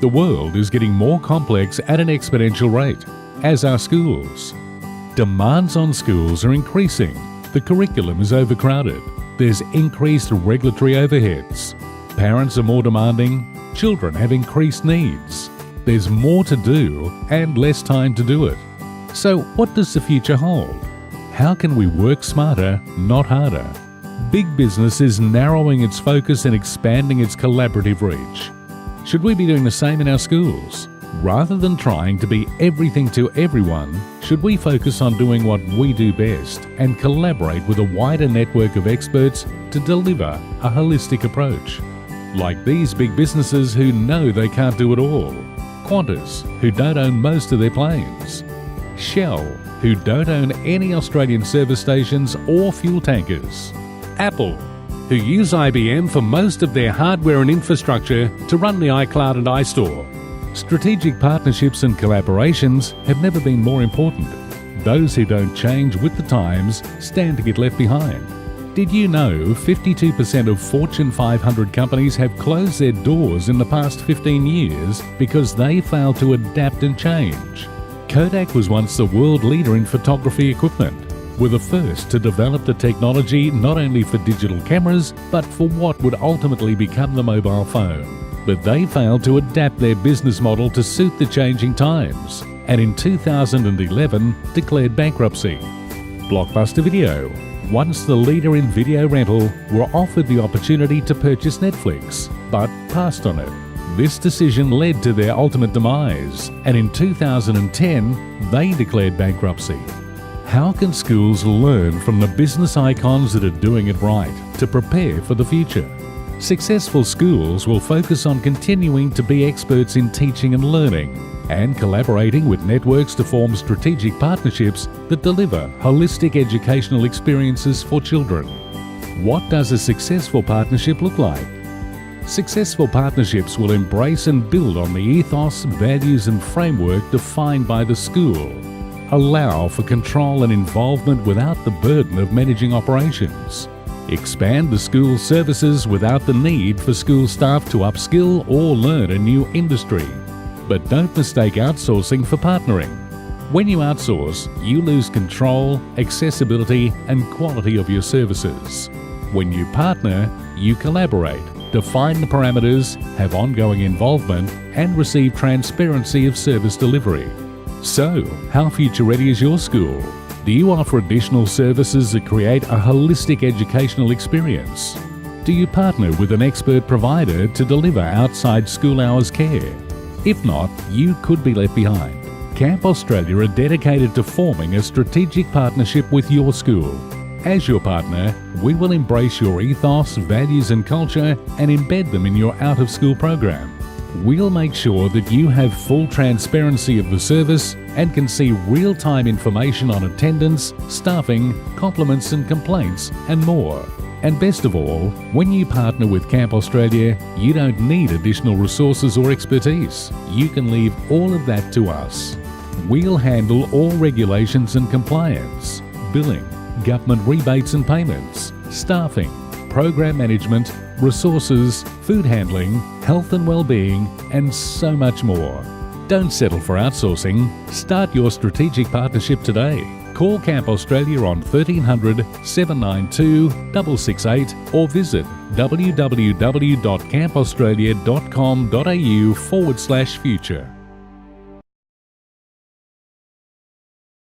The world is getting more complex at an exponential rate, as are schools. Demands on schools are increasing. The curriculum is overcrowded. There's increased regulatory overheads. Parents are more demanding. Children have increased needs. There's more to do and less time to do it. So what does the future hold? How can we work smarter, not harder? Big business is narrowing its focus and expanding its collaborative reach. Should we be doing the same in our schools? Rather than trying to be everything to everyone, should we focus on doing what we do best and collaborate with a wider network of experts to deliver a holistic approach? Like these big businesses who know they can't do it all. Qantas, who don't own most of their planes. Shell, who don't own any Australian service stations or fuel tankers. Apple, who use IBM for most of their hardware and infrastructure to run the iCloud and iStore. Strategic partnerships and collaborations have never been more important. Those who don't change with the times stand to get left behind. Did you know 52% of Fortune 500 companies have closed their doors in the past 15 years because they failed to adapt and change? Kodak was once the world leader in photography equipment. Were the first to develop the technology not only for digital cameras, but for what would ultimately become the mobile phone. But they failed to adapt their business model to suit the changing times, and in 2011 declared bankruptcy. Blockbuster Video, once the leader in video rental, were offered the opportunity to purchase Netflix, but passed on it. This decision led to their ultimate demise, and in 2010 they declared bankruptcy. How can schools learn from the business icons that are doing it right to prepare for the future? Successful schools will focus on continuing to be experts in teaching and learning and collaborating with networks to form strategic partnerships that deliver holistic educational experiences for children. What does a successful partnership look like? Successful partnerships will embrace and build on the ethos, values and framework defined by the school. Allow for control and involvement without the burden of managing operations. Expand the school services without the need for school staff to upskill or learn a new industry. But don't mistake outsourcing for partnering. When you outsource, you lose control, accessibility and quality of your services. When you partner, you collaborate, define the parameters, have ongoing involvement and receive transparency of service delivery. So, how future-ready is your school? Do you offer additional services that create a holistic educational experience? Do you partner with an expert provider to deliver outside school hours care? If not, you could be left behind. Camp Australia are dedicated to forming a strategic partnership with your school. As your partner, we will embrace your ethos, values and culture and embed them in your out-of-school program. We'll make sure that you have full transparency of the service and can see real-time information on attendance, staffing, compliments and complaints and more. And best of all, when you partner with Camp Australia, you don't need additional resources or expertise. You can leave all of that to us. We'll handle all regulations and compliance, billing, government rebates and payments, staffing, program management, resources, food handling, health and well-being, and so much more. Don't settle for outsourcing. Start your strategic partnership today. Call Camp Australia on 1300 792 668 or visit www.campaustralia.com.au/future.